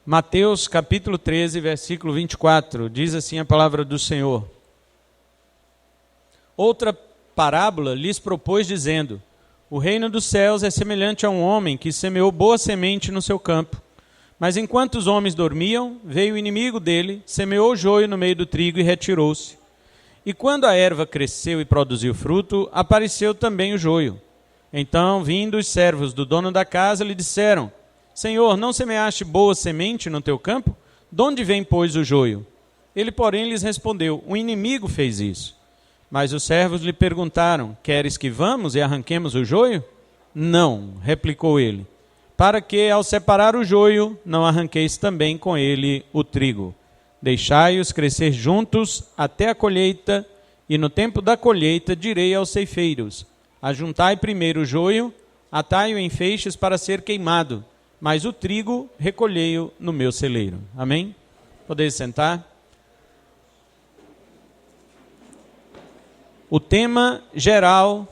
Mateus capítulo 13, versículo 24, diz assim a palavra do Senhor. Outra parábola lhes propôs dizendo: o reino dos céus é semelhante a um homem que semeou boa semente no seu campo. Mas enquanto os homens dormiam, veio o inimigo dele, semeou joio no meio do trigo e retirou-se. E quando a erva cresceu e produziu fruto, apareceu também o joio. Então, vindo os servos do dono da casa, lhe disseram: Senhor, não semeaste boa semente no teu campo? De onde vem, pois, o joio? Ele, porém, lhes respondeu: o inimigo fez isso. Mas os servos lhe perguntaram: queres que vamos e arranquemos o joio? Não, replicou ele, para que, ao separar o joio, não arranqueis também com ele o trigo. Deixai-os crescer juntos até a colheita, e no tempo da colheita direi aos ceifeiros: ajuntai primeiro o joio, atai-o em feixes para ser queimado, mas o trigo recolhei-o no meu celeiro. Amém? Podeis sentar. O tema geral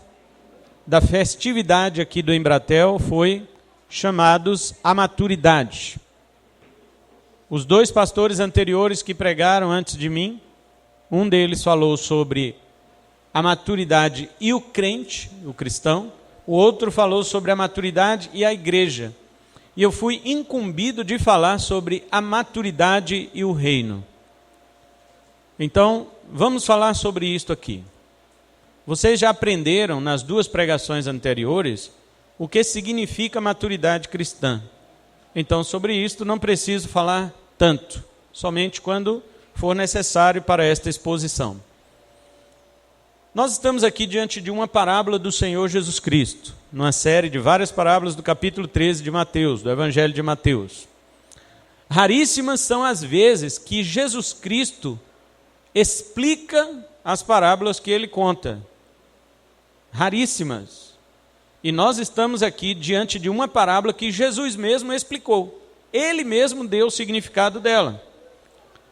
da festividade aqui do Embratel foi chamados à maturidade. Os dois pastores anteriores que pregaram antes de mim, um deles falou sobre a maturidade e o crente, o cristão, o outro falou sobre a maturidade e a igreja. E eu fui incumbido de falar sobre a maturidade e o reino. Então, vamos falar sobre isto aqui. Vocês já aprenderam nas duas pregações anteriores o que significa maturidade cristã. Então, sobre isto não preciso falar tanto, somente quando for necessário para esta exposição. Nós estamos aqui diante de uma parábola do Senhor Jesus Cristo, numa série de várias parábolas do capítulo 13 de Mateus, do Evangelho de Mateus. Raríssimas são as vezes que Jesus Cristo explica as parábolas que ele conta. Raríssimas. E nós estamos aqui diante de uma parábola que Jesus mesmo explicou. Ele mesmo deu o significado dela.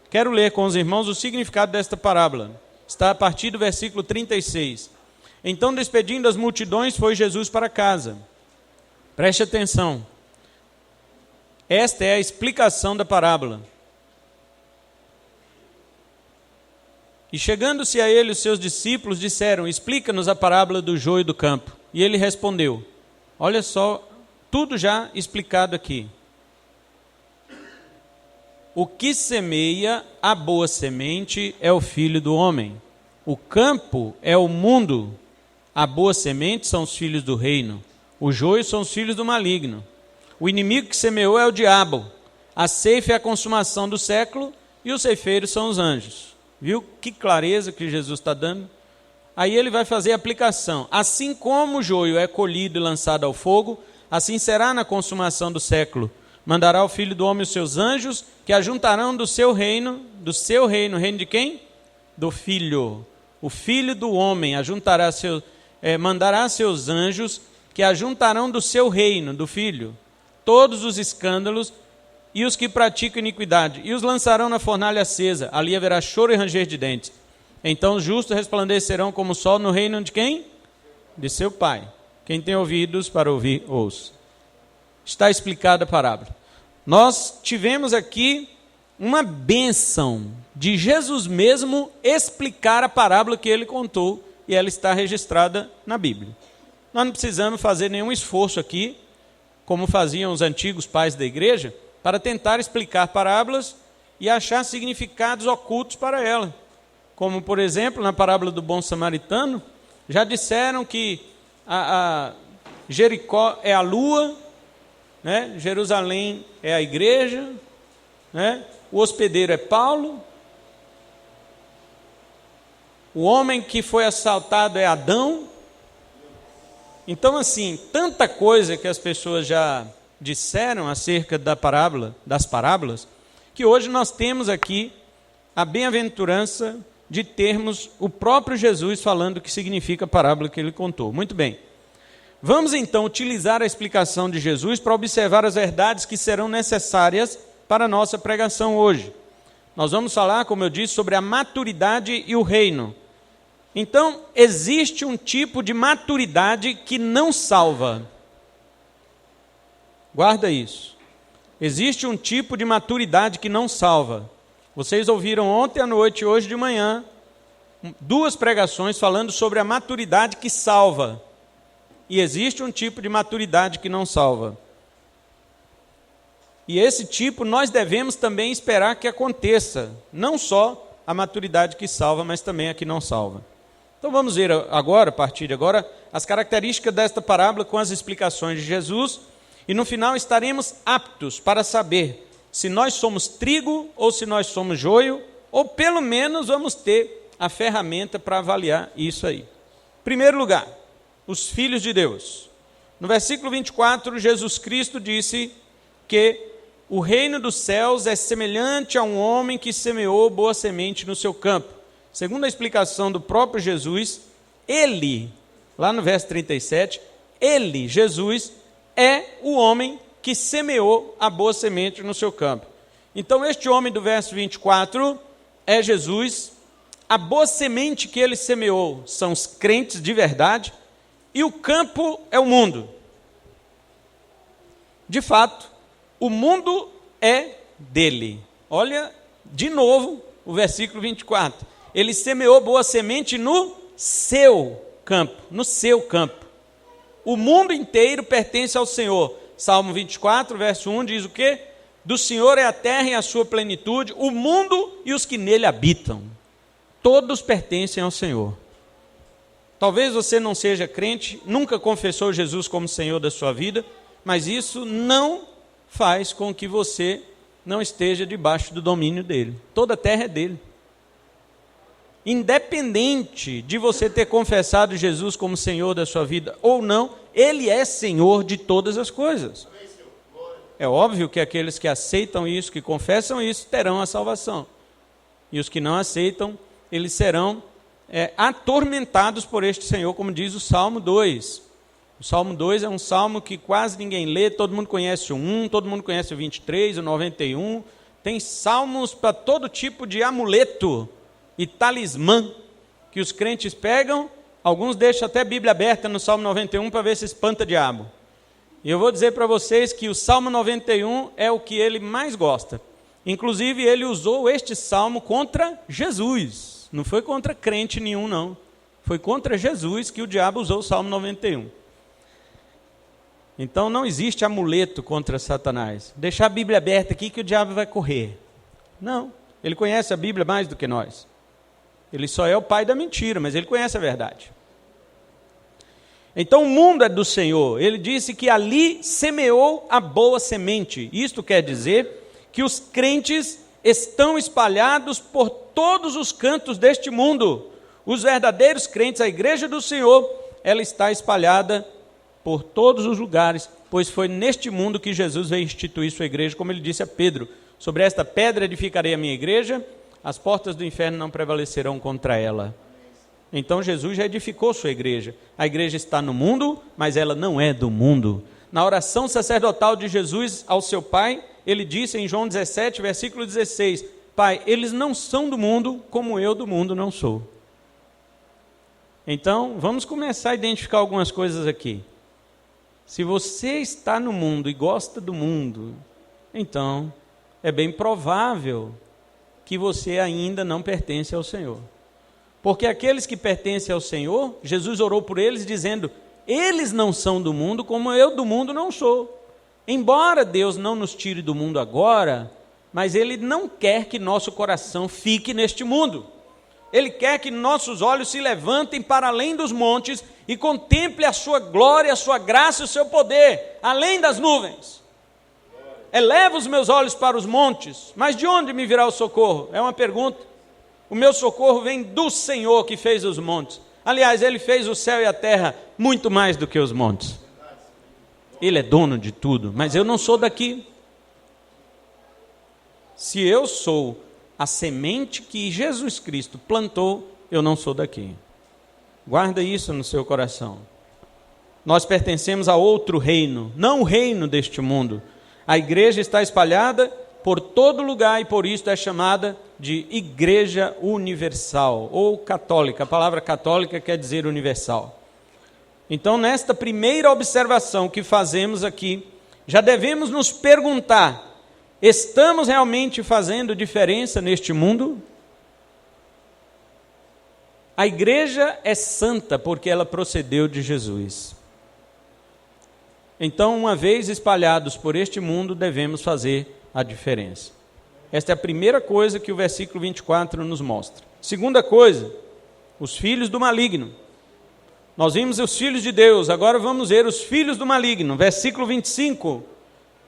Quero ler com os irmãos o significado desta parábola. Está a partir do versículo 36. Então, despedindo as multidões, foi Jesus para casa. Preste atenção. Esta é a explicação da parábola. E chegando-se a ele, os seus discípulos disseram: explica-nos a parábola do joio do campo. E ele respondeu: olha só, tudo já explicado aqui. O que semeia a boa semente é o filho do homem. O campo é o mundo. A boa semente são os filhos do reino. O joio são os filhos do maligno. O inimigo que semeou é o diabo. A ceifa é a consumação do século e os ceifeiros são os anjos. Viu que clareza que Jesus está dando? Aí ele vai fazer a aplicação. Assim como o joio é colhido e lançado ao fogo, assim será na consumação do século. Mandará o Filho do Homem os seus anjos, que ajuntarão do seu reino, reino de quem? Do Filho. O Filho do Homem mandará seus anjos, que ajuntarão do seu reino, do Filho, todos os escândalos e os que praticam iniquidade, e os lançarão na fornalha acesa. Ali haverá choro e ranger de dentes. Então os justos resplandecerão como o sol no reino de quem? De seu Pai. Quem tem ouvidos para ouvir, ouça. Está explicada a parábola. Nós tivemos aqui uma bênção de Jesus mesmo explicar a parábola que ele contou, e ela está registrada na Bíblia. Nós não precisamos fazer nenhum esforço aqui, como faziam os antigos pais da igreja, para tentar explicar parábolas e achar significados ocultos para ela. Como, por exemplo, na parábola do bom samaritano, já disseram que Jericó é a lua, né? Jerusalém é a igreja, né? O hospedeiro é Paulo, o homem que foi assaltado é Adão. Então, assim, tanta coisa que as pessoas já disseram acerca das parábolas, que hoje nós temos aqui a bem-aventurança de termos o próprio Jesus falando o que significa a parábola que ele contou. Muito bem. Vamos então utilizar a explicação de Jesus para observar as verdades que serão necessárias para a nossa pregação hoje. Nós vamos falar, como eu disse, sobre a maturidade e o reino. Então, existe um tipo de maturidade que não salva. Guarda isso. existe um tipo de maturidade que não salva. Vocês ouviram ontem à noite e hoje de manhã 2 pregações falando sobre a maturidade que salva. E existe um tipo de maturidade que não salva. E esse tipo nós devemos também esperar que aconteça. Não só a maturidade que salva, mas também a que não salva. Então vamos ver agora, a partir de agora, as características desta parábola com as explicações de Jesus. E no final estaremos aptos para saber se nós somos trigo ou se nós somos joio, ou pelo menos vamos ter a ferramenta para avaliar isso aí. Em primeiro lugar, os filhos de Deus. No versículo 24, Jesus Cristo disse que o reino dos céus é semelhante a um homem que semeou boa semente no seu campo. Segundo a explicação do próprio Jesus, ele, lá no verso 37, ele, Jesus, é o homem que semeou a boa semente no seu campo. Então este homem do verso 24 é Jesus. A boa semente que ele semeou são os crentes de verdade, e o campo é o mundo. De fato, o mundo é dele. Olha de novo o versículo 24. Ele semeou boa semente no seu campo, no seu campo. O mundo inteiro pertence ao Senhor. Salmo 24, verso 1 diz o quê? Do Senhor é a terra e a sua plenitude, o mundo e os que nele habitam. Todos pertencem ao Senhor. Talvez você não seja crente, nunca confessou Jesus como Senhor da sua vida, mas isso não faz com que você não esteja debaixo do domínio dele. Toda a terra é dele. Independente de você ter confessado Jesus como Senhor da sua vida ou não, ele é Senhor de todas as coisas. É óbvio que aqueles que aceitam isso, que confessam isso, terão a salvação. E os que não aceitam, eles serão atormentados por este Senhor, como diz o Salmo 2. O Salmo 2 é um salmo que quase ninguém lê, todo mundo conhece o 1, todo mundo conhece o 23, o 91. Tem salmos para todo tipo de amuleto e talismã que os crentes pegam. Alguns deixam até a Bíblia aberta no Salmo 91 para ver se espanta diabo. E eu vou dizer para vocês que o Salmo 91 é o que ele mais gosta. Inclusive, ele usou este salmo contra Jesus. Não foi contra crente nenhum, não. Foi contra Jesus que o diabo usou o Salmo 91. Então, não existe amuleto contra Satanás. Deixar a Bíblia aberta aqui que o diabo vai correr. Não. Ele conhece a Bíblia mais do que nós. Ele só é o pai da mentira, mas ele conhece a verdade. Então o mundo é do Senhor. Ele disse que ali semeou a boa semente. Isto quer dizer que os crentes estão espalhados por todos os cantos deste mundo. Os verdadeiros crentes, a igreja do Senhor, ela está espalhada por todos os lugares, pois foi neste mundo que Jesus veio instituir sua igreja, como ele disse a Pedro: sobre esta pedra edificarei a minha igreja, as portas do inferno não prevalecerão contra ela. Então Jesus já edificou sua igreja. A igreja está no mundo, mas ela não é do mundo. Na oração sacerdotal de Jesus ao seu Pai, ele disse em João 17, versículo 16: Pai, eles não são do mundo, como eu do mundo não sou. Então, vamos começar a identificar algumas coisas aqui. Se você está no mundo e gosta do mundo, então é bem provável que você ainda não pertence ao Senhor. Porque aqueles que pertencem ao Senhor, Jesus orou por eles dizendo: eles não são do mundo como eu do mundo não sou. Embora Deus não nos tire do mundo agora, mas Ele não quer que nosso coração fique neste mundo. Ele quer que nossos olhos se levantem para além dos montes e contemple a sua glória, a sua graça e o seu poder, além das nuvens. Eleva os meus olhos para os montes, mas de onde me virá o socorro? É uma pergunta. O meu socorro vem do Senhor que fez os montes. Aliás, Ele fez o céu e a terra muito mais do que os montes. Ele é dono de tudo, mas eu não sou daqui. Se eu sou a semente que Jesus Cristo plantou, eu não sou daqui. Guarda isso no seu coração. Nós pertencemos a outro reino, não o reino deste mundo. A igreja está espalhada por todo lugar e por isso é chamada de Igreja Universal ou católica. A palavra católica quer dizer universal. Então, nesta primeira observação que fazemos aqui, já devemos nos perguntar Estamos realmente fazendo diferença neste mundo? A igreja é santa porque ela procedeu de Jesus. Então, uma vez espalhados por este mundo, devemos fazer a diferença. Esta é a primeira coisa que o versículo 24 nos mostra. Segunda coisa, os filhos do maligno. Nós vimos os filhos de Deus, agora vamos ver os filhos do maligno. Versículo 25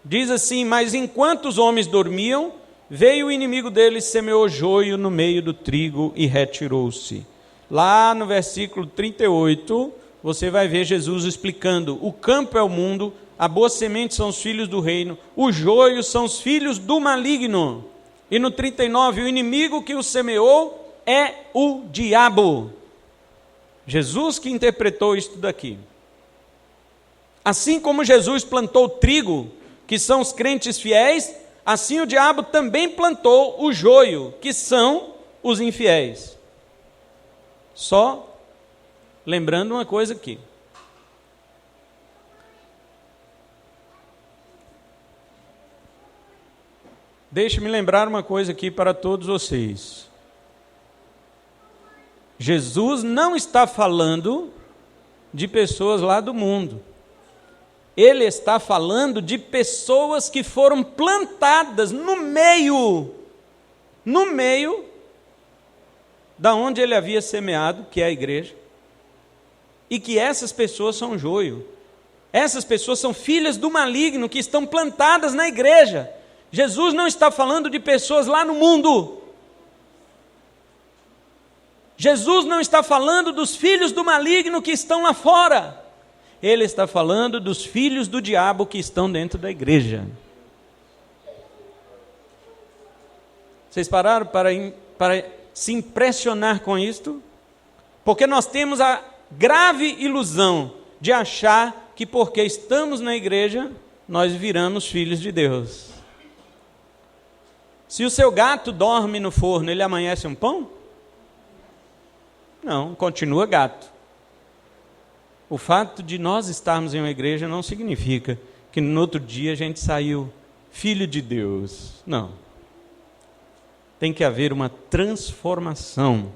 diz assim: mas enquanto os homens dormiam, veio o inimigo deles, semeou joio no meio do trigo e retirou-se. Lá no versículo 38, você vai ver Jesus explicando: o campo é o mundo, a boa semente são os filhos do reino, o joio são os filhos do maligno. E no 39, o inimigo que o semeou é o diabo. Jesus que interpretou isto daqui. Assim como Jesus plantou o trigo, que são os crentes fiéis, assim o diabo também plantou o joio, que são os infiéis. Só lembrando uma coisa aqui. Deixe-me lembrar uma coisa aqui para todos vocês. Jesus não está falando de pessoas lá do mundo. Ele está falando de pessoas que foram plantadas no meio da onde ele havia semeado, que é a igreja, e que essas pessoas são joio. Essas pessoas são filhas do maligno que estão plantadas na igreja. Jesus não está falando de pessoas lá no mundo. Jesus não está falando dos filhos do maligno que estão lá fora. Ele está falando dos filhos do diabo que estão dentro da igreja. Vocês pararam para se impressionar com isto? Porque nós temos a grave ilusão de achar que porque estamos na igreja, nós viramos filhos de Deus. Se o seu gato dorme no forno, ele amanhece um pão? Não, continua gato. O fato de nós estarmos em uma igreja não significa que no outro dia a gente saiu filho de Deus. Não. Tem que haver uma transformação.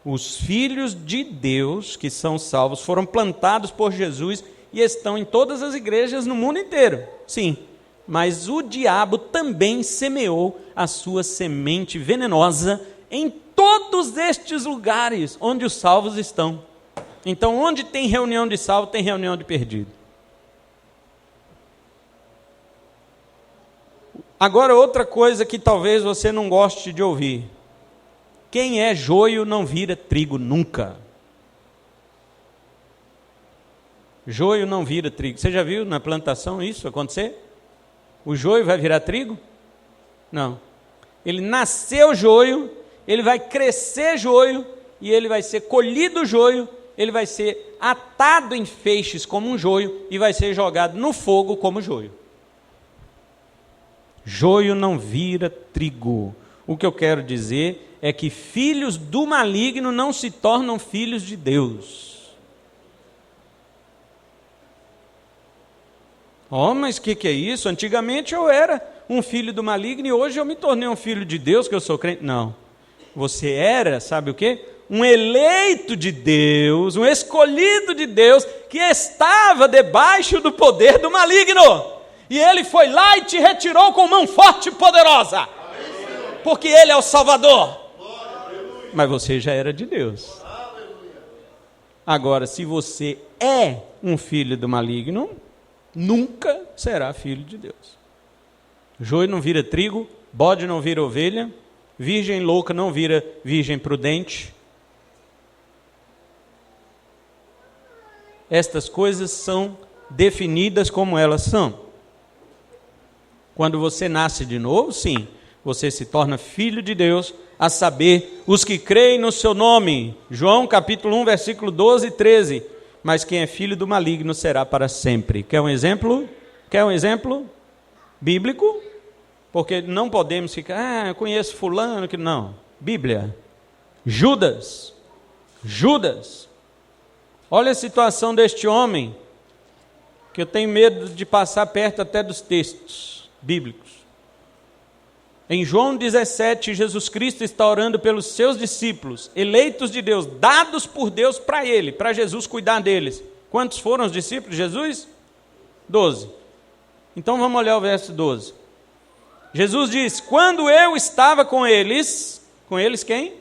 Os filhos de Deus, que são salvos, foram plantados por Jesus e estão em todas as igrejas no mundo inteiro. Sim, mas o diabo também semeou a sua semente venenosa em todos estes lugares onde os salvos estão. Então, onde tem reunião de salvo, tem reunião de perdido. Agora, outra coisa que talvez você não goste de ouvir. Quem é joio não vira trigo nunca. Joio não vira trigo. Você já viu na plantação isso acontecer? O joio vai virar trigo? Não. Ele nasceu joio, ele vai crescer joio, e ele vai ser colhido joio, ele vai ser atado em feixes como um joio, e vai ser jogado no fogo como joio. Joio não vira trigo. O que eu quero dizer é que filhos do maligno não se tornam filhos de Deus. Oh, mas o que é isso? Antigamente eu era um filho do maligno e hoje eu me tornei um filho de Deus, que eu sou crente. Não. Você era, sabe o quê? Um eleito de Deus, um escolhido de Deus, que estava debaixo do poder do maligno. E ele foi lá e te retirou com mão forte e poderosa. Porque ele é o Salvador. Mas você já era de Deus. Agora, se você é um filho do maligno, nunca será filho de Deus. Joio não vira trigo, bode não vira ovelha, virgem louca não vira virgem prudente. Estas coisas são definidas como elas são. Quando você nasce de novo, sim, você se torna filho de Deus, a saber, os que creem no seu nome. João capítulo 1, versículo 12 e 13. Mas quem é filho do maligno será para sempre. Quer um exemplo? Quer um exemplo bíblico? Porque não podemos ficar, eu conheço fulano, que não. Bíblia. Judas. Olha a situação deste homem, que eu tenho medo de passar perto até dos textos. bíblicos. Em João 17, Jesus Cristo está orando pelos seus discípulos, eleitos de Deus, dados por Deus para ele, para Jesus cuidar deles. Quantos foram os discípulos de Jesus? 12. Então vamos olhar o verso 12. Jesus diz: quando eu estava com eles quem?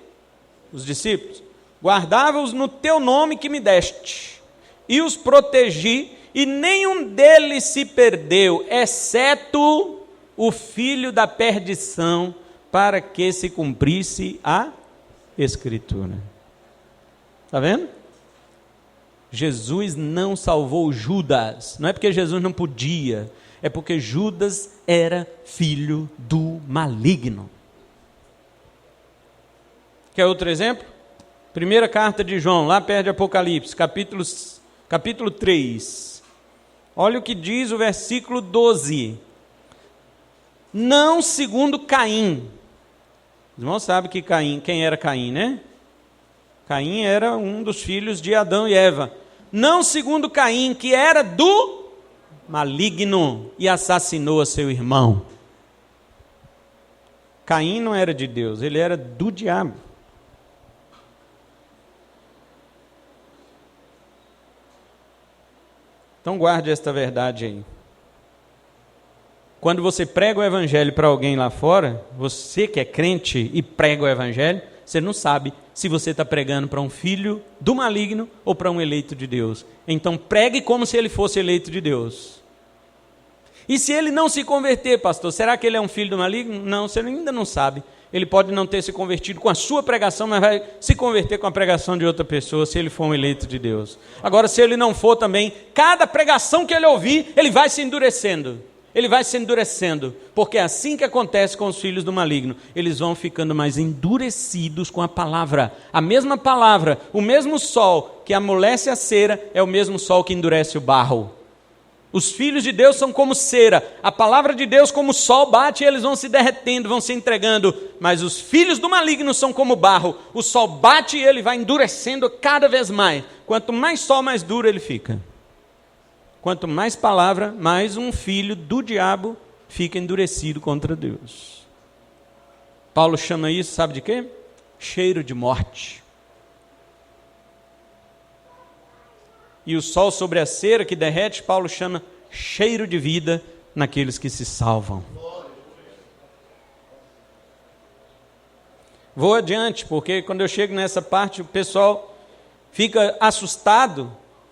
Os discípulos. Guardava-os no teu nome que me deste, e os protegi, e nenhum deles se perdeu, exceto o filho da perdição, para que se cumprisse a Escritura. Está vendo? Jesus não salvou Judas, não é porque Jesus não podia, é porque Judas era filho do maligno. Quer outro exemplo? Primeira carta de João, lá perto de Apocalipse, capítulo 3. Olha o que diz o versículo 12. Não segundo Caim. Os irmãos sabem que Caim, quem era Caim, né? Caim era um dos filhos de Adão e Eva. Não segundo Caim, que era do maligno e assassinou a seu irmão. Caim não era de Deus, ele era do diabo. Então guarde esta verdade aí. Quando você prega o evangelho para alguém lá fora, você que é crente e prega o evangelho, você não sabe se você está pregando para um filho do maligno ou para um eleito de Deus. Então pregue como se ele fosse eleito de Deus. E se ele não se converter, pastor, será que ele é um filho do maligno? Não, você ainda não sabe. Ele pode não ter se convertido com a sua pregação, mas vai se converter com a pregação de outra pessoa, se ele for um eleito de Deus. Agora, se ele não for também, cada pregação que ele ouvir, ele vai se endurecendo. Ele vai se endurecendo, porque é assim que acontece com os filhos do maligno. Eles vão ficando mais endurecidos com a palavra. A mesma palavra, o mesmo sol que amolece a cera, é o mesmo sol que endurece o barro. Os filhos de Deus são como cera, a palavra de Deus como o sol bate e eles vão se derretendo, vão se entregando, mas os filhos do maligno são como barro, o sol bate e ele vai endurecendo cada vez mais, quanto mais sol, mais duro ele fica, quanto mais palavra, mais um filho do diabo fica endurecido contra Deus. Paulo chama isso, sabe de quê? Cheiro de morte. E o sol sobre a cera que derrete, Paulo chama cheiro de vida naqueles que se salvam. Vou adiante, porque quando eu chego nessa parte, o pessoal fica assustado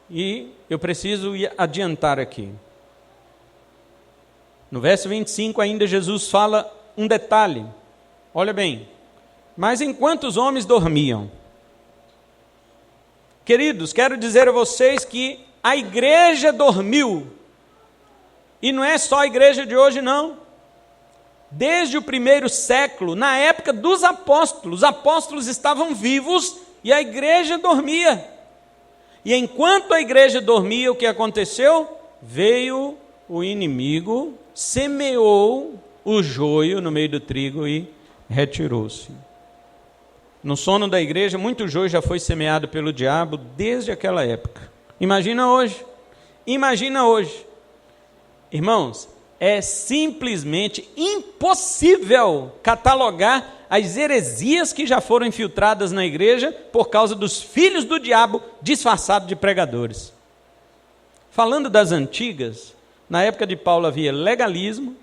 e eu preciso adiantar aqui. No verso 25 ainda Jesus fala um detalhe. Olha bem, mas enquanto os homens dormiam, queridos, quero dizer a vocês que a igreja dormiu. E não é só a igreja de hoje, não. Desde o primeiro século, na época dos apóstolos, os apóstolos estavam vivos e a igreja dormia. E enquanto a igreja dormia, o que aconteceu? Veio o inimigo, semeou o joio no meio do trigo e retirou-se. No sono da igreja, muito joio já foi semeado pelo diabo desde aquela época. Imagina hoje. Irmãos, é simplesmente impossível catalogar as heresias que já foram infiltradas na igreja por causa dos filhos do diabo disfarçados de pregadores. Falando das antigas, na época de Paulo havia legalismo,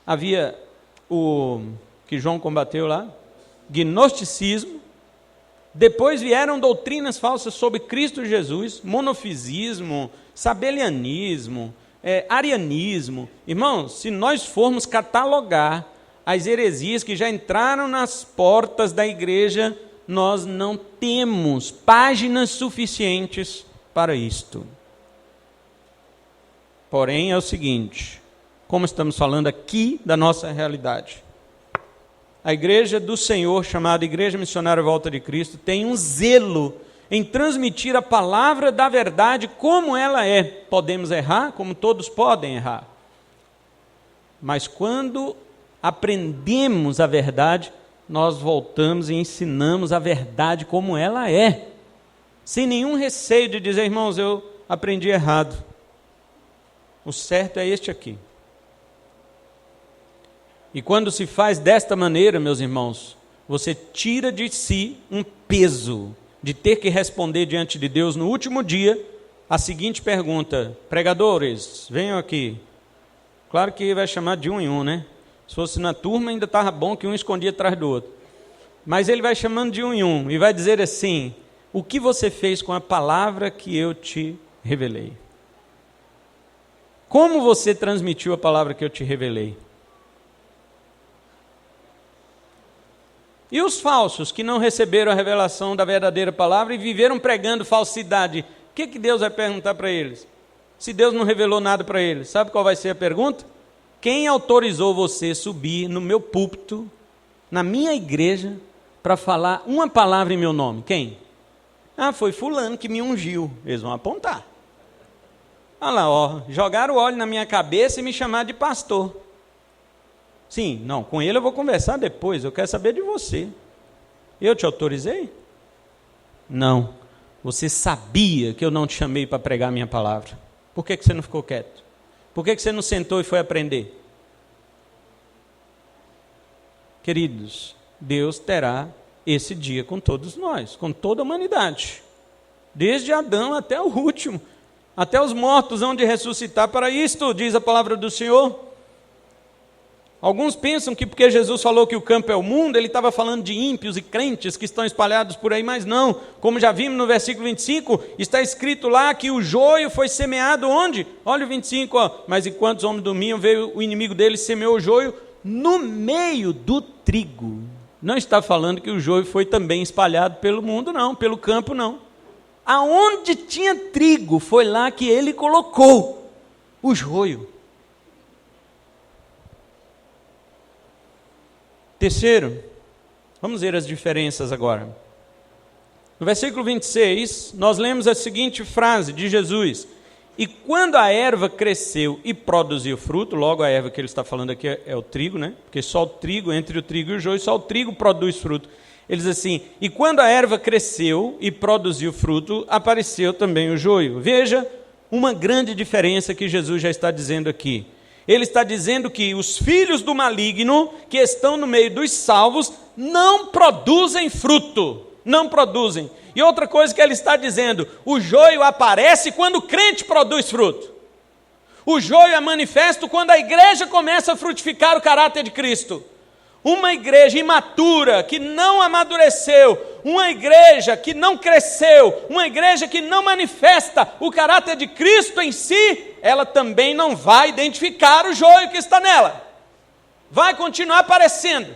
havia o que João combateu lá, gnosticismo. Depois vieram doutrinas falsas sobre Cristo Jesus, monofisismo, sabelianismo, arianismo. Irmãos, se nós formos catalogar as heresias que já entraram nas portas da igreja, nós não temos páginas suficientes para isto. Porém, é o seguinte, como estamos falando aqui da nossa realidade, a igreja do Senhor, chamada Igreja Missionária Volta de Cristo, tem um zelo em transmitir a palavra da verdade como ela é. Podemos errar, como todos podem errar. Mas quando aprendemos a verdade, nós voltamos e ensinamos a verdade como ela é. Sem nenhum receio de dizer, irmãos, eu aprendi errado. O certo é este aqui. E quando se faz desta maneira, meus irmãos, você tira de si um peso de ter que responder diante de Deus no último dia a seguinte pergunta: pregadores, venham aqui. Claro que vai chamar de um em um, né? Se fosse na turma ainda estava bom que um escondia atrás do outro. Mas ele vai chamando de um em um e vai dizer assim: o que você fez com a palavra que eu te revelei? Como você transmitiu a palavra que eu te revelei? E os falsos que não receberam a revelação da verdadeira palavra e viveram pregando falsidade, o que Deus vai perguntar para eles? Se Deus não revelou nada para eles, sabe qual vai ser a pergunta? Quem autorizou você subir no meu púlpito, na minha igreja, para falar uma palavra em meu nome? Quem? Ah, foi fulano que me ungiu. Eles vão apontar. Olha lá, ó, jogaram óleo na minha cabeça e me chamaram de pastor. Sim, não, com ele eu vou conversar depois, eu quero saber de você. Eu te autorizei? Não, você sabia que eu não te chamei para pregar a minha palavra. Por que você não ficou quieto? Por que você não sentou e foi aprender? Queridos, Deus terá esse dia com todos nós, com toda a humanidade. Desde Adão até o último, até os mortos hão de ressuscitar para isto, diz a palavra do Senhor. Alguns pensam que porque Jesus falou que o campo é o mundo, ele estava falando de ímpios e crentes que estão espalhados por aí, mas não. Como já vimos no versículo 25, está escrito lá que o joio foi semeado onde? Olha o 25, ó. Mas enquanto os homens dormiam, veio o inimigo deles e semeou o joio no meio do trigo. Não está falando que o joio foi também espalhado pelo mundo, não, pelo campo, não. Aonde tinha trigo, foi lá que ele colocou o joio. Terceiro, vamos ver as diferenças agora. No versículo 26, nós lemos a seguinte frase de Jesus: e quando a erva cresceu e produziu fruto, logo a erva que ele está falando aqui é o trigo, né? Porque só o trigo, entre o trigo e o joio, só o trigo produz fruto. Ele diz assim: e quando a erva cresceu e produziu fruto, apareceu também o joio. Veja uma grande diferença que Jesus já está dizendo aqui. Ele está dizendo que os filhos do maligno, que estão no meio dos salvos, não produzem fruto, não produzem. E outra coisa que ele está dizendo: o joio aparece quando o crente produz fruto. O joio é manifesto quando a igreja começa a frutificar o caráter de Cristo. Uma igreja imatura, que não amadureceu, uma igreja que não cresceu, uma igreja que não manifesta o caráter de Cristo em si, ela também não vai identificar o joio que está nela. Vai continuar aparecendo.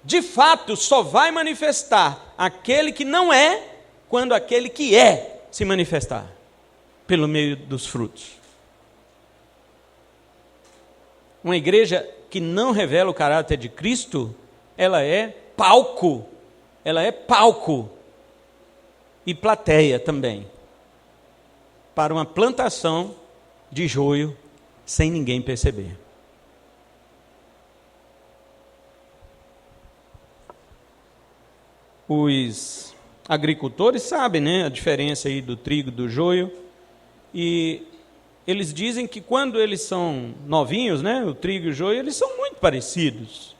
De fato, só vai manifestar aquele que não é, quando aquele que é se manifestar, pelo meio dos frutos. Uma igreja que não revela o caráter de Cristo, ela é palco e plateia também, para uma plantação de joio sem ninguém perceber. Os agricultores sabem, né, a diferença aí do trigo e do joio, e eles dizem que quando eles são novinhos, né, o trigo e o joio, eles são muito parecidos.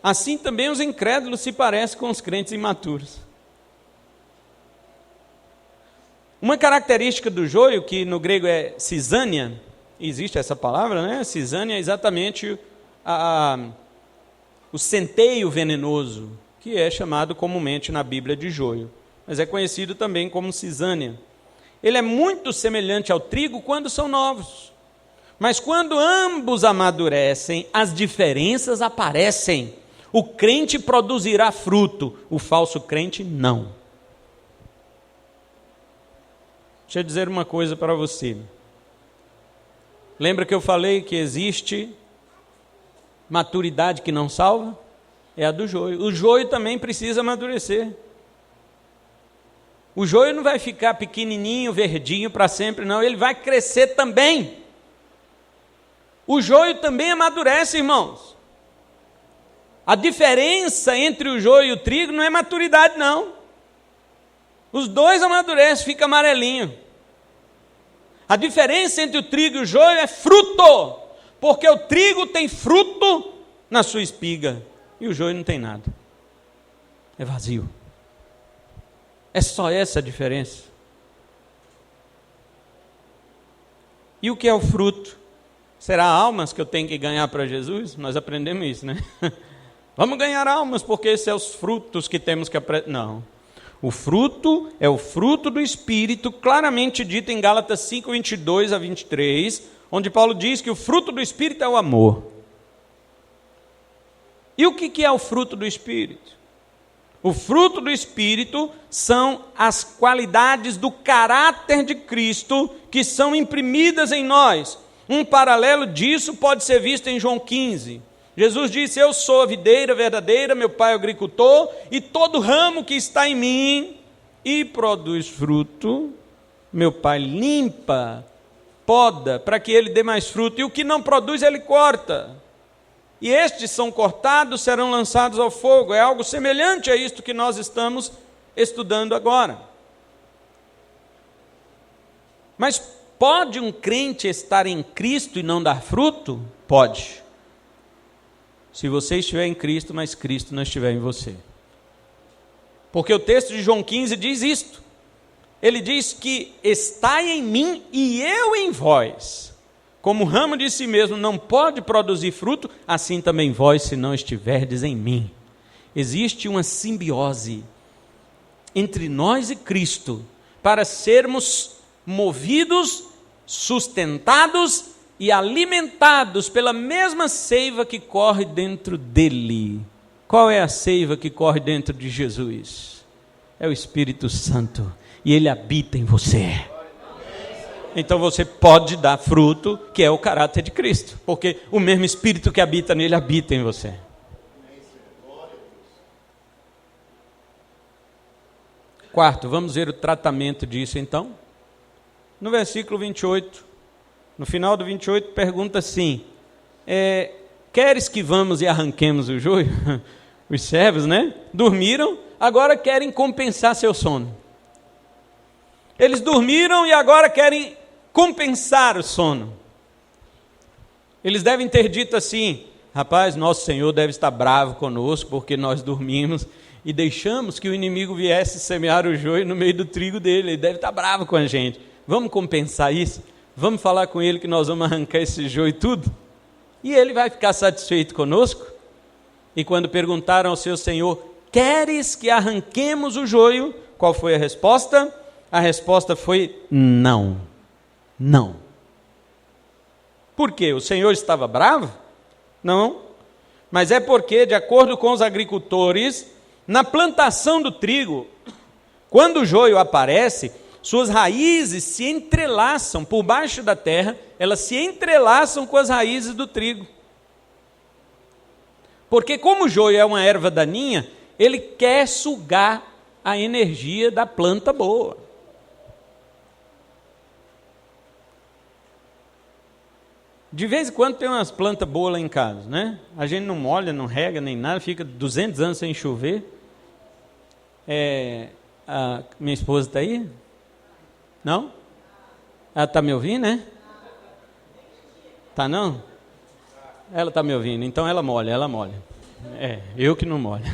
Assim também os incrédulos se parecem com os crentes imaturos. Uma característica do joio, que no grego é cisânia, existe essa palavra, né? Cisânia é exatamente o centeio venenoso, que é chamado comumente na Bíblia de joio, mas é conhecido também como cisânia. Ele é muito semelhante ao trigo quando são novos, mas quando ambos amadurecem, as diferenças aparecem. O crente produzirá fruto, o falso crente não. Deixa eu dizer uma coisa para você. Lembra que eu falei que existe maturidade que não salva? É a do joio. O joio também precisa amadurecer. O joio não vai ficar pequenininho, verdinho para sempre, não. Ele vai crescer também. O joio também amadurece, irmãos. A diferença entre o joio e o trigo não é maturidade, não. Os dois amadurecem, fica amarelinho. A diferença entre o trigo e o joio é fruto. porque o trigo tem fruto na sua espiga e o joio não tem nada. É vazio. É só essa a diferença. E o que é o fruto? Será almas que eu tenho que ganhar para Jesus? Nós aprendemos isso, né? Vamos ganhar almas, porque esses são os frutos que temos que aprender. Não. O fruto é o fruto do Espírito, claramente dito em Gálatas 5, 22 a 23, onde Paulo diz que o fruto do Espírito é o amor. E o que é o fruto do Espírito? O fruto do Espírito são as qualidades do caráter de Cristo que são imprimidas em nós. Um paralelo disso pode ser visto em João 15. Jesus disse: eu sou a videira verdadeira, meu pai é o agricultor, e todo ramo que está em mim e produz fruto, meu pai limpa, poda, para que ele dê mais fruto, e o que não produz ele corta. E estes são cortados, serão lançados ao fogo. É algo semelhante a isto que nós estamos estudando agora. Mas pode um crente estar em Cristo e não dar fruto? Pode. Se você estiver em Cristo, mas Cristo não estiver em você. Porque o texto de João 15 diz isto. Ele diz que estai em mim e eu em vós. Como o ramo de si mesmo não pode produzir fruto, assim também vós, se não estiverdes em mim. Existe uma simbiose entre nós e Cristo, para sermos movidos, sustentados e alimentados pela mesma seiva que corre dentro dele. Qual é a seiva que corre dentro de Jesus? É o Espírito Santo, e ele habita em você. Então você pode dar fruto, que é o caráter de Cristo, porque o mesmo Espírito que habita nele, habita em você. Quarto, vamos ver o tratamento disso então. No versículo 28, no final do 28, pergunta assim, queres que vamos e arranquemos o joio? Os servos, né? Dormiram, agora querem compensar seu sono. Eles dormiram e agora querem compensar o sono. Eles devem ter dito assim: rapaz, nosso Senhor deve estar bravo conosco, porque nós dormimos e deixamos que o inimigo viesse semear o joio no meio do trigo dele. Ele deve estar bravo com a gente. Vamos compensar isso? Vamos falar com ele que nós vamos arrancar esse joio tudo? E ele vai ficar satisfeito conosco? E quando perguntaram ao seu Senhor: queres que arranquemos o joio? Qual foi a resposta? A resposta foi: não. Não. Por quê? O Senhor estava bravo? Não. Mas é porque, de acordo com os agricultores, na plantação do trigo, quando o joio aparece, suas raízes se entrelaçam por baixo da terra, elas se entrelaçam com as raízes do trigo. Porque como o joio é uma erva daninha, ele quer sugar a energia da planta boa. De vez em quando tem umas plantas boas lá em casa, né? A gente não molha, não rega, nem nada, fica 200 anos sem chover. A minha esposa está aí? Não? Ela está me ouvindo, né? Tá não? Ela está me ouvindo, então ela molha, ela molha. Eu que não molho.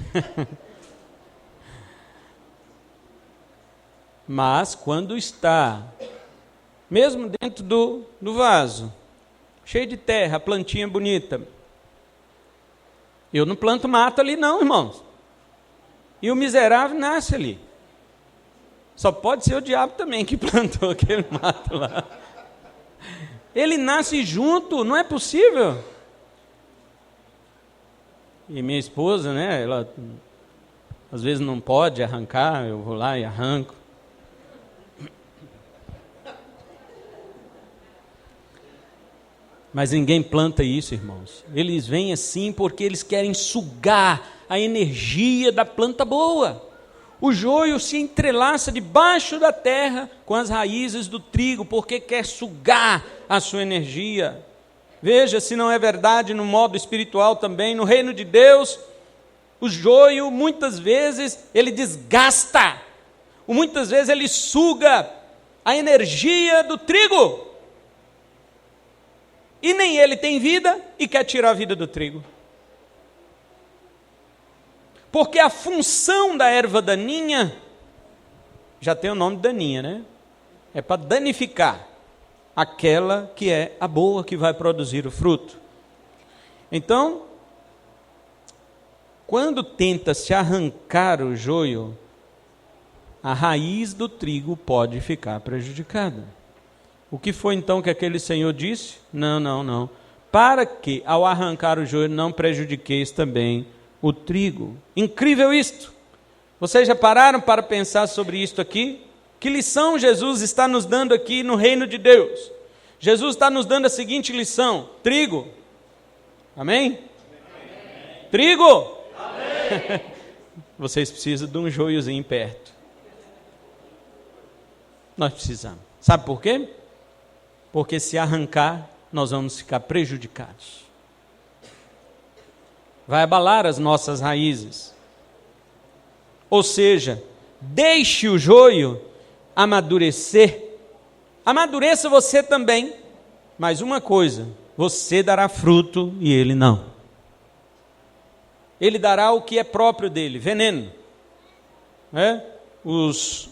Mas quando está, mesmo dentro do vaso, cheio de terra, a plantinha bonita, eu não planto mato ali não, irmãos. E o miserável nasce ali. Só pode ser o diabo também que plantou aquele mato lá. Ele nasce junto, não é possível. E minha esposa, né, ela às vezes não pode arrancar, eu vou lá e arranco. Mas ninguém planta isso, irmãos. Eles vêm assim porque eles querem sugar a energia da planta boa. O joio se entrelaça debaixo da terra com as raízes do trigo, porque quer sugar a sua energia. Veja se não é verdade no modo espiritual também. No reino de Deus, o joio muitas vezes ele desgasta, muitas vezes ele suga a energia do trigo. e nem ele tem vida e quer tirar a vida do trigo. Porque a função da erva daninha, já tem o nome de daninha, né? É para danificar aquela que é a boa, que vai produzir o fruto. Então, quando tenta se arrancar o joio, a raiz do trigo pode ficar prejudicada. O que foi então que aquele senhor disse? Não. Para que ao arrancar o joio não prejudiqueis também o trigo. Incrível isto. Vocês já pararam para pensar sobre isto aqui? Que lição Jesus está nos dando aqui no reino de Deus? Jesus está nos dando a seguinte lição: trigo. Amém? Amém. Trigo. Amém. Vocês precisam de um joiozinho perto. Nós precisamos. Sabe por quê? Porque se arrancar, nós vamos ficar prejudicados. Vai abalar as nossas raízes. Ou seja, deixe o joio amadurecer. Amadureça você também. Mas uma coisa, você dará fruto e ele não. Ele dará o que é próprio dele, veneno. Os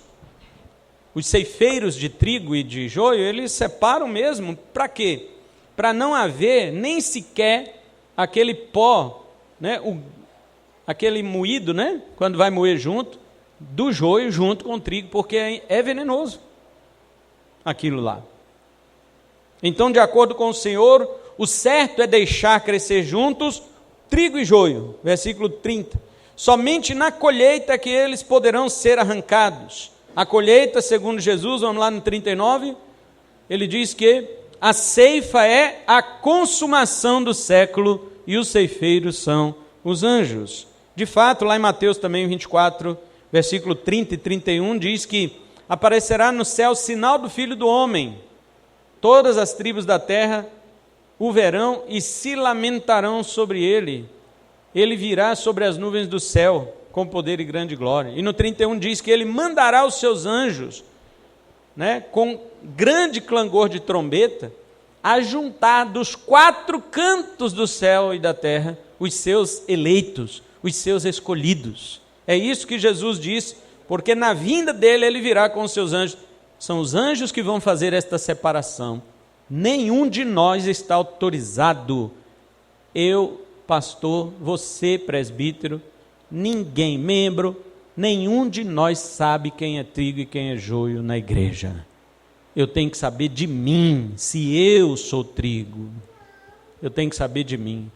ceifeiros de trigo e de joio, eles separam mesmo, para quê? Para não haver nem sequer aquele pó, né? Aquele moído, né? Quando vai moer junto, do joio junto com o trigo, porque é venenoso aquilo lá. Então, de acordo com o Senhor, o certo é deixar crescer juntos trigo e joio. Versículo 30. Somente na colheita é que eles poderão ser arrancados. A colheita, segundo Jesus, vamos lá no 39, ele diz que a ceifa é a consumação do século e os ceifeiros são os anjos. De fato, lá em Mateus também 24, versículo 30 e 31, diz que aparecerá no céu o sinal do Filho do Homem. Todas as tribos da terra o verão e se lamentarão sobre ele. Ele virá sobre as nuvens do céu com poder e grande glória. E no 31 diz que ele mandará os seus anjos, né, com grande clangor de trombeta, a juntar dos 4 cantos do céu e da terra os seus eleitos, os seus escolhidos. É isso que Jesus disse, porque na vinda dele ele virá com os seus anjos. São os anjos que vão fazer esta separação. Nenhum de nós está autorizado. Eu, pastor, você, presbítero, ninguém, membro, nenhum de nós sabe quem é trigo e quem é joio na igreja. Eu tenho que saber de mim, se eu sou trigo. Eu tenho que saber de mim.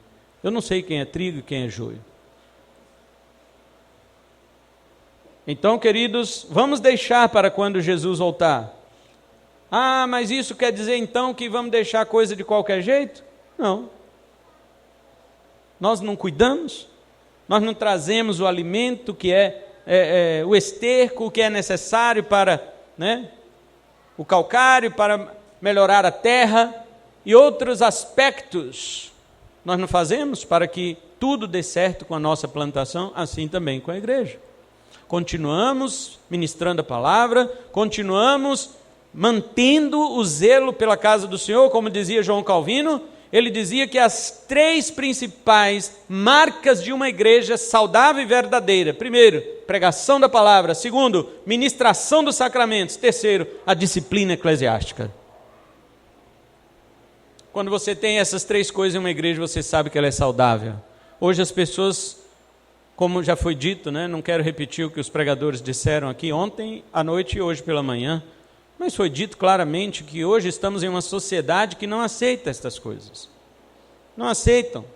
Eu não sei quem é trigo e quem é joio. Então, queridos, vamos deixar para quando Jesus voltar. Ah, mas isso quer dizer então que vamos deixar a coisa de qualquer jeito? Não. Nós não cuidamos, nós não trazemos o alimento que é o esterco que é necessário para, né, o calcário, para melhorar a terra e outros aspectos. Nós não fazemos para que tudo dê certo com a nossa plantação, assim também com a igreja. Continuamos ministrando a palavra, continuamos mantendo o zelo pela casa do Senhor, como dizia João Calvino. Ele dizia que as 3 principais marcas de uma igreja saudável e verdadeira: primeiro, pregação da palavra; segundo, ministração dos sacramentos; terceiro, a disciplina eclesiástica. Quando você tem essas 3 coisas em uma igreja, você sabe que ela é saudável. Hoje as pessoas, como já foi dito, né, não quero repetir o que os pregadores disseram aqui ontem à noite e hoje pela manhã, mas foi dito claramente que hoje estamos em uma sociedade que não aceita estas coisas. Não aceitam.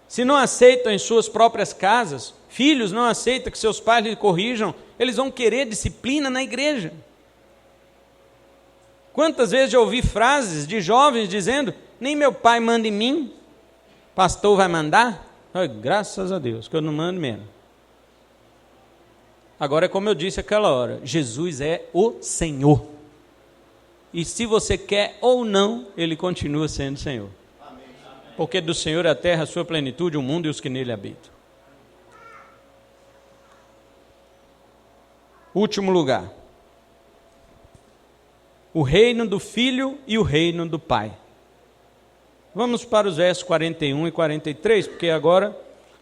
Se não aceitam em suas próprias casas, filhos não aceitam que seus pais lhe corrijam, eles vão querer disciplina na igreja. Quantas vezes já ouvi frases de jovens dizendo: nem meu pai manda em mim, pastor vai mandar? Ai, graças a Deus, que eu não mando mesmo. Agora é como eu disse aquela hora, Jesus é o Senhor. E se você quer ou não, Ele continua sendo Senhor. Porque do Senhor é a terra, a sua plenitude, o mundo e os que nele habitam. Último lugar. o reino do Filho e o reino do Pai. Vamos para os versos 41 e 43, porque agora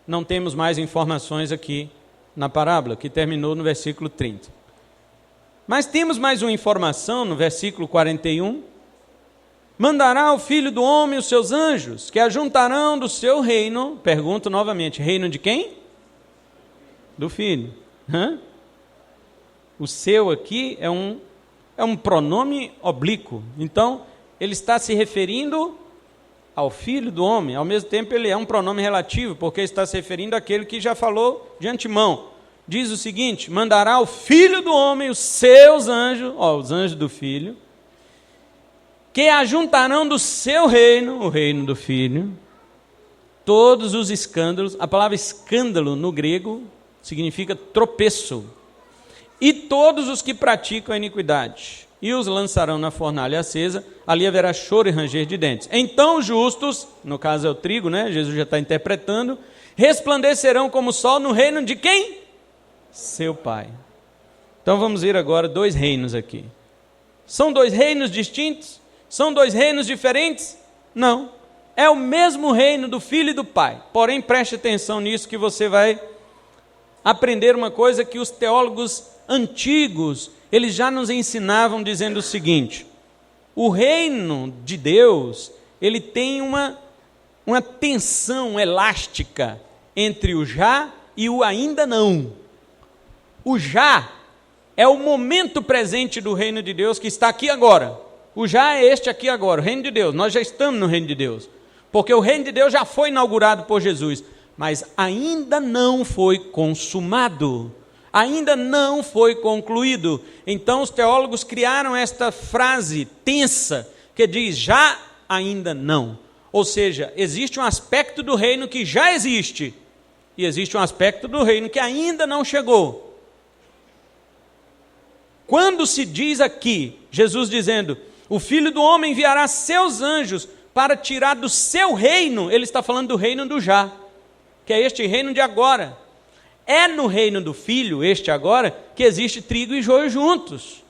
não temos mais informações aqui na parábola, que terminou no versículo 30. Mas temos mais uma informação no versículo 41. Mandará o Filho do Homem os seus anjos, que ajuntarão do seu reino. Pergunto novamente, reino de quem? Do Filho. O seu aqui é um pronome oblíquo. Então, ele está se referindo ao Filho do Homem. Ao mesmo tempo, ele é um pronome relativo, porque está se referindo àquele que já falou de antemão. Diz o seguinte: mandará o Filho do Homem os seus anjos, os anjos do Filho, que ajuntarão do seu reino, o reino do Filho, todos os escândalos. A palavra escândalo no grego significa tropeço. E todos os que praticam a iniquidade, e os lançarão na fornalha acesa, ali haverá choro e ranger de dentes. Então os justos, no caso é o trigo, né? Jesus já está interpretando, resplandecerão como o sol no reino de quem? Seu Pai. Então vamos ver agora dois reinos aqui. São dois reinos distintos? São dois reinos diferentes? Não. É o mesmo reino do Filho e do Pai. Porém, preste atenção nisso que você vai aprender uma coisa que os teólogos antigos, eles já nos ensinavam dizendo o seguinte: o reino de Deus, ele tem uma tensão elástica entre o já e o ainda não. O já é o momento presente do reino de Deus que está aqui agora. O já é este aqui agora, o reino de Deus. Nós já estamos no reino de Deus, porque o reino de Deus já foi inaugurado por Jesus, mas ainda não foi consumado, ainda não foi concluído. Então os teólogos criaram esta frase tensa, que diz já, ainda não. Ou seja, existe um aspecto do reino que já existe, e existe um aspecto do reino que ainda não chegou. Quando se diz aqui, Jesus dizendo, o Filho do Homem enviará seus anjos para tirar do seu reino, ele está falando do reino do já, que é este reino de agora. É no reino do Filho, este agora, que existe trigo e joio juntos.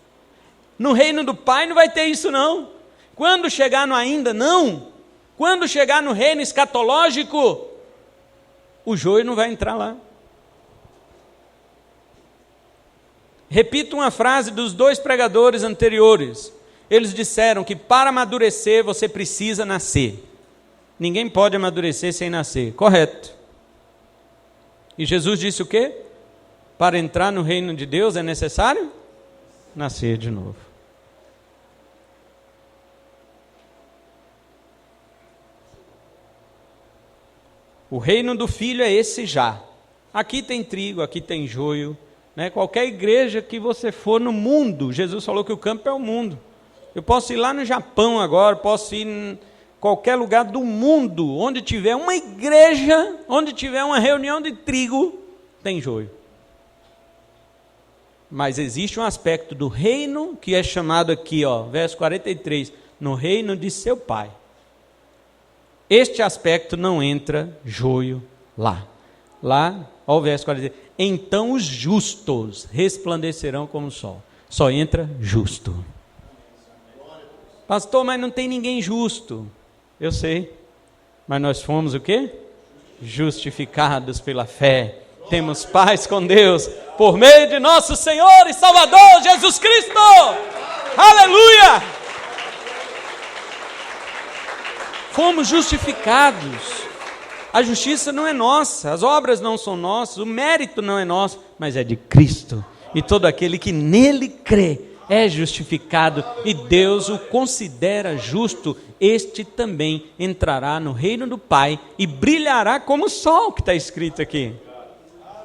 No reino do Pai não vai ter isso não. Quando chegar no ainda não, quando chegar no reino escatológico, o joio não vai entrar lá. Repito uma frase dos dois pregadores anteriores. Eles disseram que para amadurecer você precisa nascer. Ninguém pode amadurecer sem nascer. Correto. E Jesus disse o quê? Para entrar no reino de Deus é necessário nascer de novo. O reino do Filho é esse já. Aqui tem trigo, aqui tem joio. Né? Qualquer igreja que você for no mundo, Jesus falou que o campo é o mundo. Eu posso ir lá no Japão agora, posso ir em qualquer lugar do mundo, onde tiver uma igreja, onde tiver uma reunião de trigo, tem joio. Mas existe um aspecto do reino que é chamado aqui, verso 43, no reino de seu Pai. Este aspecto não entra joio lá. Lá, o verso 43, então os justos resplandecerão como o sol. Só entra justo. Pastor, mas não tem ninguém justo. Eu sei, mas nós fomos o quê? Justificados pela fé. Temos paz com Deus, por meio de nosso Senhor e Salvador, Jesus Cristo. Aleluia! Fomos justificados. A justiça não é nossa, as obras não são nossas, o mérito não é nosso, mas é de Cristo. E todo aquele que nele crê é justificado, e Deus o considera justo. Este também entrará no reino do Pai e brilhará como o sol, que está escrito aqui.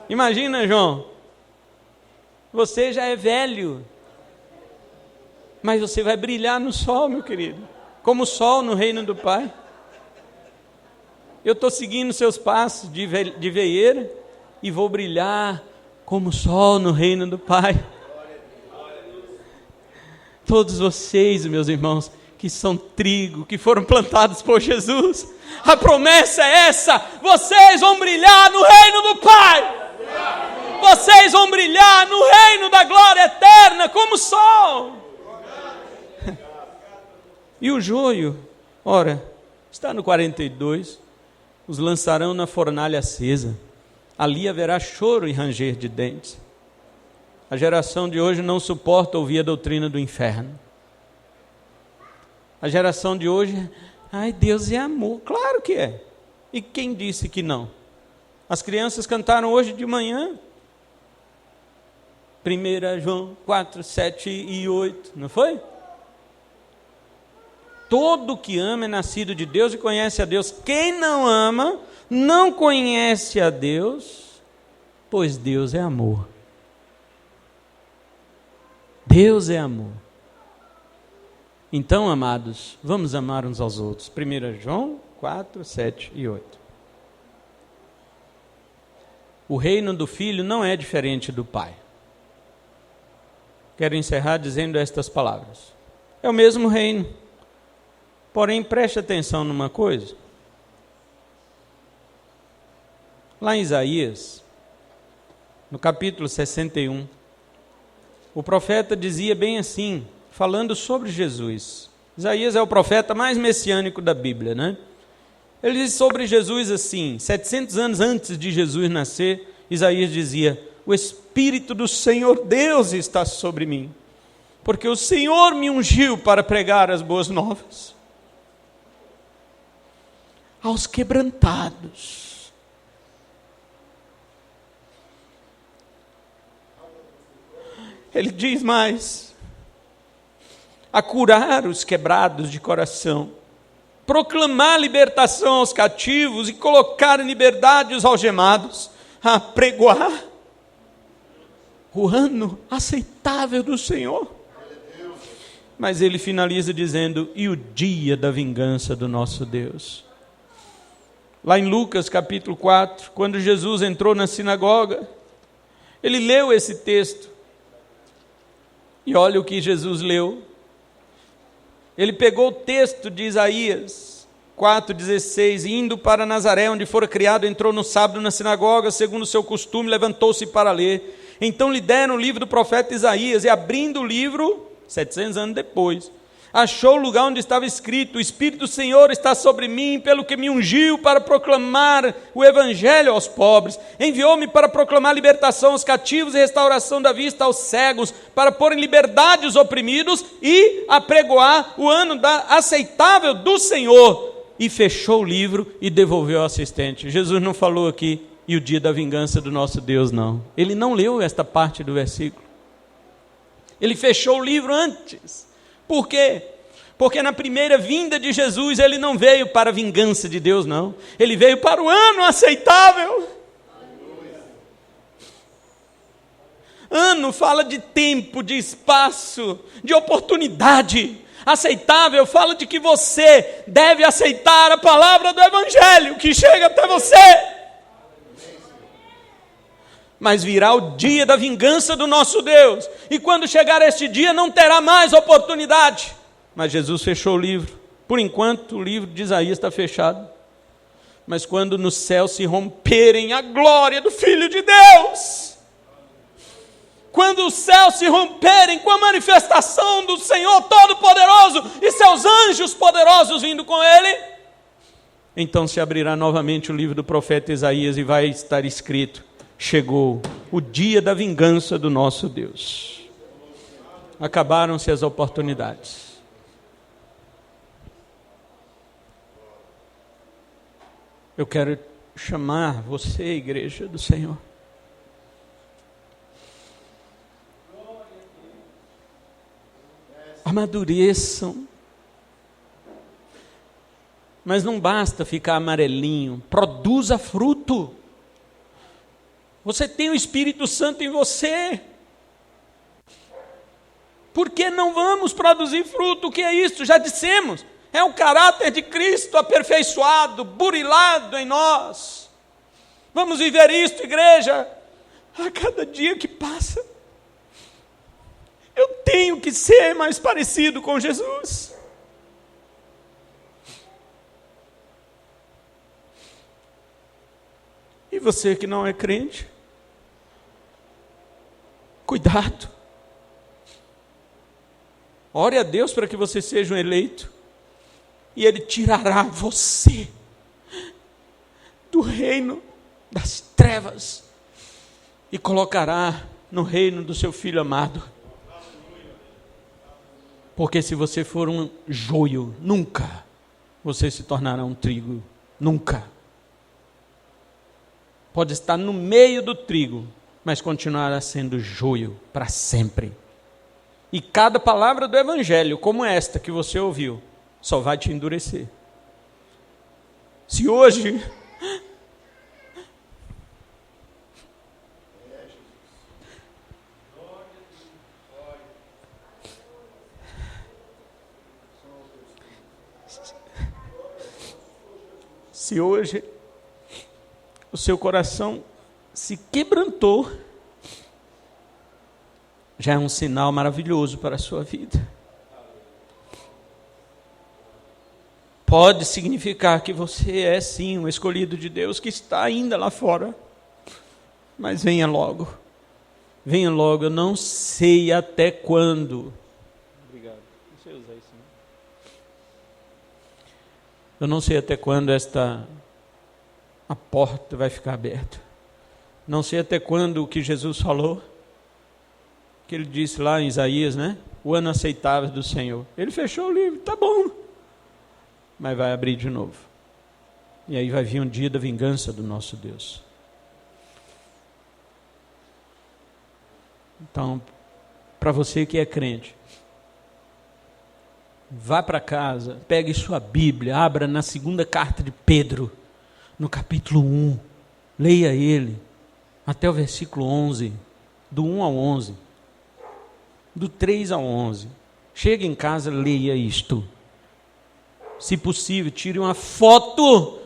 Imagina, João, você já é velho, mas você vai brilhar no sol, meu querido, como o sol no reino do Pai. Eu estou seguindo seus passos de veieira e vou brilhar como o sol no reino do Pai. Todos vocês, meus irmãos, que são trigo, que foram plantados por Jesus, a promessa é essa: vocês vão brilhar no reino do Pai. Vocês vão brilhar no reino da glória eterna como o sol. E o joio, ora, está no 42, os lançarão na fornalha acesa, ali haverá choro e ranger de dentes. A geração de hoje não suporta ouvir a doutrina do inferno. A geração de hoje, ai, Deus é amor. Claro que é. E quem disse que não? As crianças cantaram hoje de manhã. 1 João 4, 7 e 8, não foi? Todo que ama é nascido de Deus e conhece a Deus. Quem não ama, não conhece a Deus, pois Deus é amor. Deus é amor. Então, amados, vamos amar uns aos outros. 1 João 4, 7 e 8. O reino do Filho não é diferente do Pai. Quero encerrar dizendo estas palavras. É o mesmo reino. Porém, preste atenção numa coisa. Lá em Isaías, no capítulo 61, o profeta dizia bem assim, falando sobre Jesus. Isaías é o profeta mais messiânico da Bíblia, né? Ele diz sobre Jesus assim, 700 anos antes de Jesus nascer, Isaías dizia: o Espírito do Senhor Deus está sobre mim, porque o Senhor me ungiu para pregar as boas novas aos quebrantados. Ele diz mais: a curar os quebrados de coração, proclamar libertação aos cativos e colocar em liberdade os algemados, a pregoar o ano aceitável do Senhor. Mas ele finaliza dizendo: e o dia da vingança do nosso Deus. Lá em Lucas capítulo 4, quando Jesus entrou na sinagoga, ele leu esse texto. E olha o que Jesus leu. Ele pegou o texto de Isaías 4,16, indo para Nazaré, onde fora criado, entrou no sábado na sinagoga, segundo o seu costume, levantou-se para ler. Então lhe deram o livro do profeta Isaías, e abrindo o livro, 700 anos depois, achou o lugar onde estava escrito: o Espírito do Senhor está sobre mim, pelo que me ungiu para proclamar o evangelho aos pobres, enviou-me para proclamar libertação aos cativos e restauração da vista aos cegos, para pôr em liberdade os oprimidos e apregoar o ano aceitável do Senhor. E fechou o livro e devolveu ao assistente. Jesus não falou aqui: e o dia da vingança do nosso Deus, não. Ele não leu esta parte do versículo. Ele fechou o livro antes. Por quê? Porque na primeira vinda de Jesus, ele não veio para a vingança de Deus, não. Ele veio para o ano aceitável. Ano fala de tempo, de espaço, de oportunidade. Aceitável fala de que você deve aceitar a palavra do Evangelho que chega até você. Mas virá o dia da vingança do nosso Deus, e quando chegar este dia não terá mais oportunidade. Mas Jesus fechou o livro. Por enquanto o livro de Isaías está fechado, mas quando no céu se romperem a glória do Filho de Deus, quando os céus se romperem com a manifestação do Senhor Todo-Poderoso e seus anjos poderosos vindo com Ele, então se abrirá novamente o livro do profeta Isaías e vai estar escrito: chegou o dia da vingança do nosso Deus. Acabaram-se as oportunidades. Eu quero chamar você, igreja do Senhor, amadureçam. Mas não basta ficar amarelinho, produza fruto. Você tem o Espírito Santo em você. Por que não vamos produzir fruto? O que é isso? Já dissemos. É o caráter de Cristo aperfeiçoado, burilado em nós. Vamos viver isto, igreja. A cada dia que passa, eu tenho que ser mais parecido com Jesus. E você que não é crente, cuidado. Ore a Deus para que você seja um eleito. e Ele tirará você do reino das trevas e colocará no reino do seu Filho amado. Porque se você for um joio, nunca você se tornará um trigo. Nunca. Pode estar no meio do trigo, mas continuará sendo joio para sempre. E cada palavra do Evangelho, como esta que você ouviu, só vai te endurecer. Se hoje o seu coração se quebrantou, já é um sinal maravilhoso para a sua vida. Pode significar que você é sim um escolhido de Deus que está ainda lá fora. Mas venha logo. Venha logo, eu não sei até quando. Obrigado. Não sei usar isso, não. Eu não sei até quando a porta vai ficar aberta. Não sei até quando o que Jesus falou, que ele disse lá em Isaías, né? O ano aceitável do Senhor. Ele fechou o livro, tá bom. Mas vai abrir de novo. E aí vai vir um dia da vingança do nosso Deus. Então, para você que é crente, vá para casa, pegue sua Bíblia, abra na segunda carta de Pedro, no capítulo 1, leia ele, até o versículo 11, do 1 ao 11, do 3 ao 11, chega em casa, leia isto, se possível, tire uma foto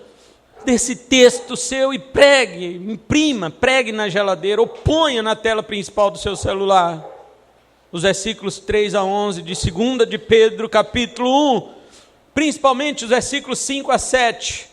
desse texto seu e pregue, imprima, pregue na geladeira, ou ponha na tela principal do seu celular, os versículos 3 a 11, de 2 de Pedro, capítulo 1, principalmente os versículos 5 a 7,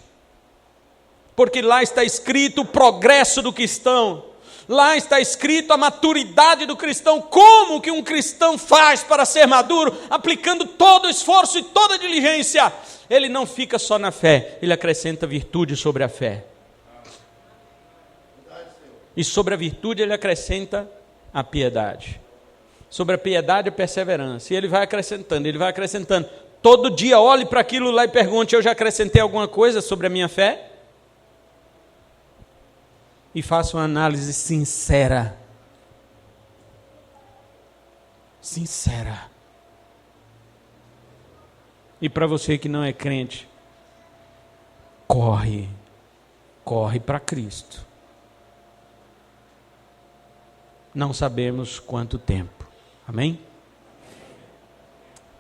porque lá está escrito o progresso do cristão, lá está escrito a maturidade do cristão, como que um cristão faz para ser maduro, aplicando todo o esforço e toda a diligência. Ele não fica só na fé, ele acrescenta virtude sobre a fé. E sobre a virtude ele acrescenta a piedade. Sobre a piedade a perseverança. E ele vai acrescentando, ele vai acrescentando. Todo dia olhe para aquilo lá e pergunte: eu já acrescentei alguma coisa sobre a minha fé? E faça uma análise sincera. Sincera. E para você que não é crente, corre para Cristo. Não sabemos quanto tempo. Amém?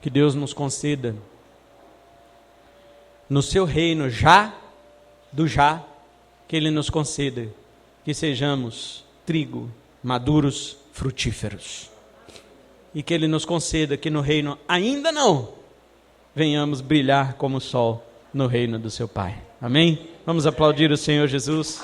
Que Deus nos conceda, no seu reino já, que Ele nos conceda, que sejamos trigo, maduros, frutíferos. E que Ele nos conceda que no reino ainda não, venhamos brilhar como o sol no reino do seu Pai. Amém? Vamos aplaudir o Senhor Jesus.